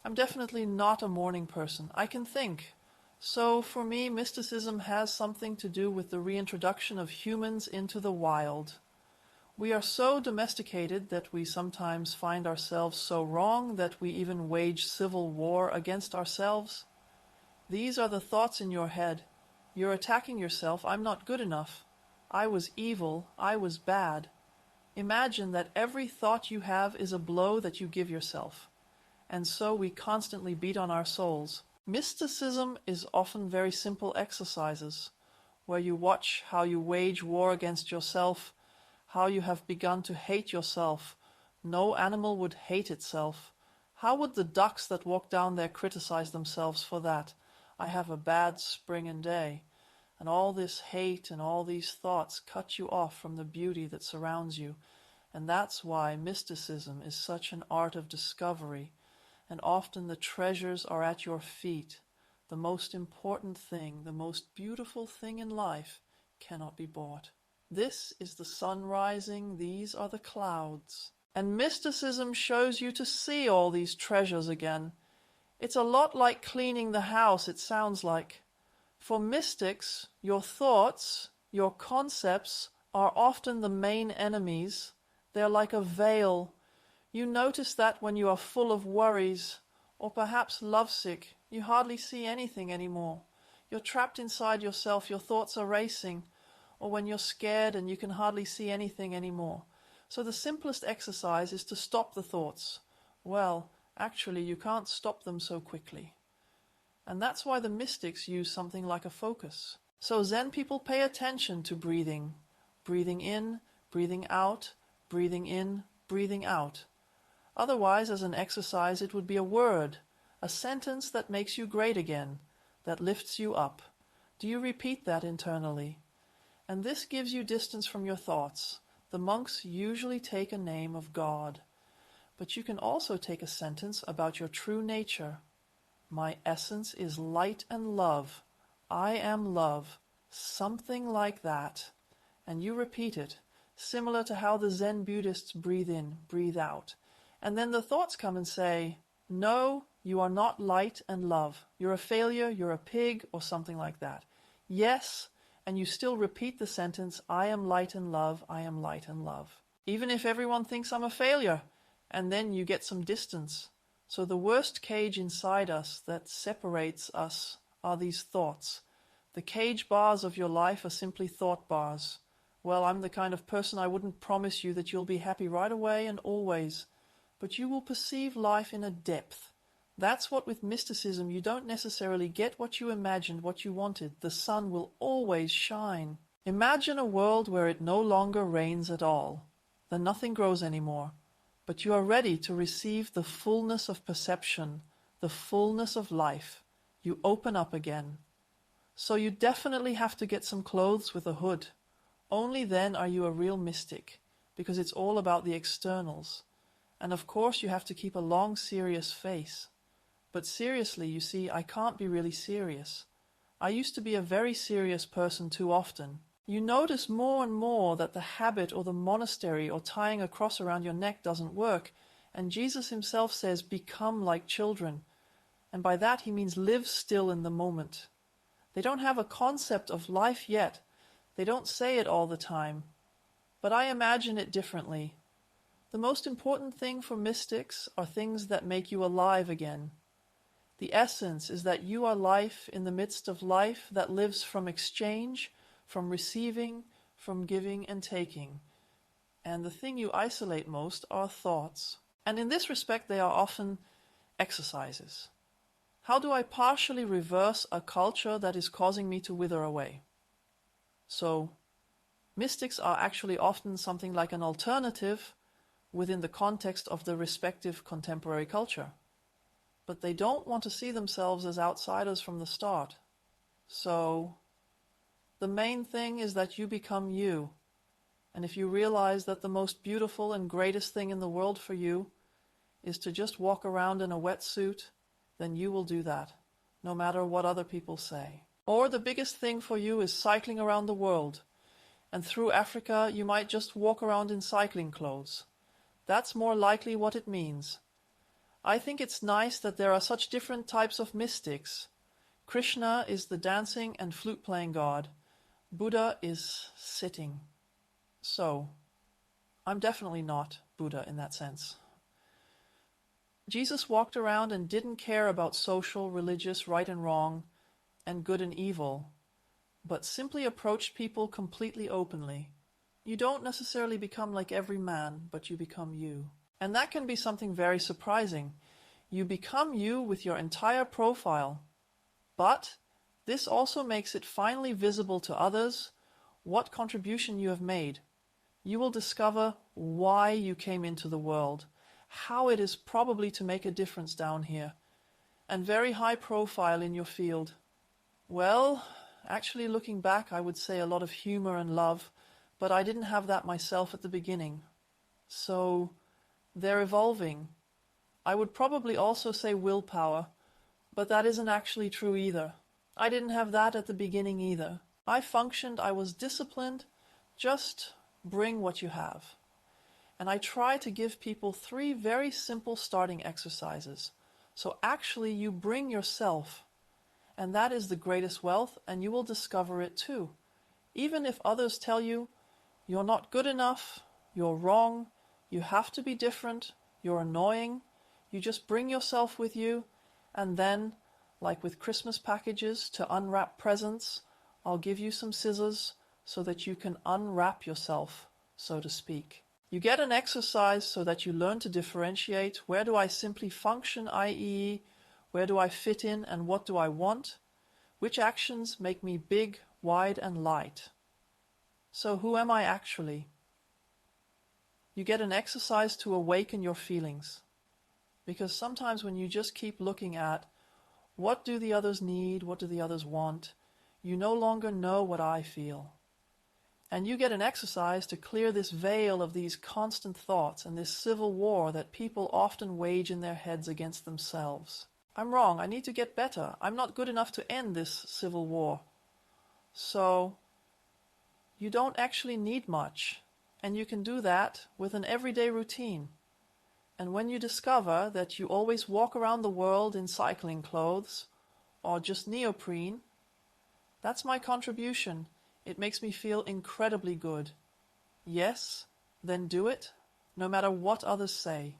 I'm definitely not a morning person. I can think. So for me, mysticism has something to do with the reintroduction of humans into the wild. We are so domesticated that we sometimes find ourselves so wrong that we even wage civil war against ourselves. These are the thoughts in your head. You're attacking yourself. I'm not good enough. I was evil. I was bad. Imagine that every thought you have is a blow that you give yourself. And so we constantly beat on our souls. Mysticism is often very simple exercises, where you watch how you wage war against yourself, how you have begun to hate yourself. No animal would hate itself. How would the ducks that walk down there criticize themselves for that? I have a bad spring and day. And all this hate and all these thoughts cut you off from the beauty that surrounds you. And that's why mysticism is such an art of discovery. And often the treasures are at your feet. The most important thing, the most beautiful thing in life cannot be bought. This is the sun rising, these are the clouds. And mysticism shows you to see all these treasures again. It's a lot like cleaning the house, it sounds like. For mystics, your thoughts, your concepts are often the main enemies. They're like a veil. You notice that when you are full of worries, or perhaps lovesick, you hardly see anything anymore. You're trapped inside yourself, your thoughts are racing, or when you're scared and you can hardly see anything anymore. So the simplest exercise is to stop the thoughts. Well, actually, you can't stop them so quickly. And that's why the mystics use something like a focus. So Zen people pay attention to breathing. Breathing in, breathing out, breathing in, breathing out. Otherwise, as an exercise, it would be a word, a sentence that makes you great again, that lifts you up. Do you repeat that internally? And this gives you distance from your thoughts. The monks usually take a name of God. But you can also take a sentence about your true nature. My essence is light and love. I am love. Something like that. And you repeat it, similar to how the Zen Buddhists breathe in, breathe out. And then the thoughts come and say, no, you are not light and love. You're a failure, you're a pig, or something like that. Yes, and you still repeat the sentence, I am light and love, I am light and love. Even if everyone thinks I'm a failure, and then you get some distance. So the worst cage inside us that separates us are these thoughts. The cage bars of your life are simply thought bars. Well, I'm the kind of person I wouldn't promise you that you'll be happy right away and always, but you will perceive life in a depth. That's what with mysticism, you don't necessarily get what you imagined, what you wanted. The sun will always shine. Imagine a world where it no longer rains at all. Then nothing grows anymore. But you are ready to receive the fullness of perception, the fullness of life. You open up again. So you definitely have to get some clothes with a hood. Only then are you a real mystic, because it's all about the externals. And of course you have to keep a long, serious face. But seriously, you see, I can't be really serious. I used to be a very serious person too often. You notice more and more that the habit or the monastery or tying a cross around your neck doesn't work, and Jesus himself says, become like children. And by that he means live still in the moment. They don't have a concept of life yet. They don't say it all the time. But I imagine it differently. The most important thing for mystics are things that make you alive again. The essence is that you are life in the midst of life that lives from exchange, from receiving, from giving and taking. And the thing you isolate most are thoughts. And in this respect, they are often exercises. How do I partially reverse a culture that is causing me to wither away? So, mystics are actually often something like an alternative within the context of the respective contemporary culture. But they don't want to see themselves as outsiders from the start. So, the main thing is that you become you. And if you realize that the most beautiful and greatest thing in the world for you is to just walk around in a wetsuit, then you will do that, no matter what other people say. Or the biggest thing for you is cycling around the world, and through Africa you might just walk around in cycling clothes. That's more likely what it means. I think it's nice that there are such different types of mystics. Krishna is the dancing and flute-playing god. Buddha is sitting. So, I'm definitely not Buddha in that sense. Jesus walked around and didn't care about social, religious, right and wrong, and good and evil, but simply approached people completely openly. You don't necessarily become like every man, but you become you. And that can be something very surprising. You become you with your entire profile. But this also makes it finally visible to others what contribution you have made. You will discover why you came into the world, how it is probably to make a difference down here, and very high profile in your field. Well, actually looking back, I would say a lot of humor and love, but I didn't have that myself at the beginning. So they're evolving. I would probably also say willpower, but that isn't actually true either. I didn't have that at the beginning either. I functioned, I was disciplined, just bring what you have. And I try to give people 3 very simple starting exercises. So actually you bring yourself, and that is the greatest wealth, and you will discover it too. Even if others tell you, you're not good enough, you're wrong, you have to be different, you're annoying, you just bring yourself with you, and then, like with Christmas packages to unwrap presents, I'll give you some scissors so that you can unwrap yourself, so to speak. You get an exercise so that you learn to differentiate where do I simply function, i.e., where do I fit in and what do I want? Which actions make me big, wide, and light? So who am I actually? You get an exercise to awaken your feelings. Because sometimes when you just keep looking at what do the others need, what do the others want, you no longer know what I feel. And you get an exercise to clear this veil of these constant thoughts and this civil war that people often wage in their heads against themselves. I'm wrong, I need to get better, I'm not good enough to end this civil war. So, you don't actually need much, and you can do that with an everyday routine. And when you discover that you always walk around the world in cycling clothes, or just neoprene, that's my contribution. It makes me feel incredibly good. Yes, then do it, no matter what others say.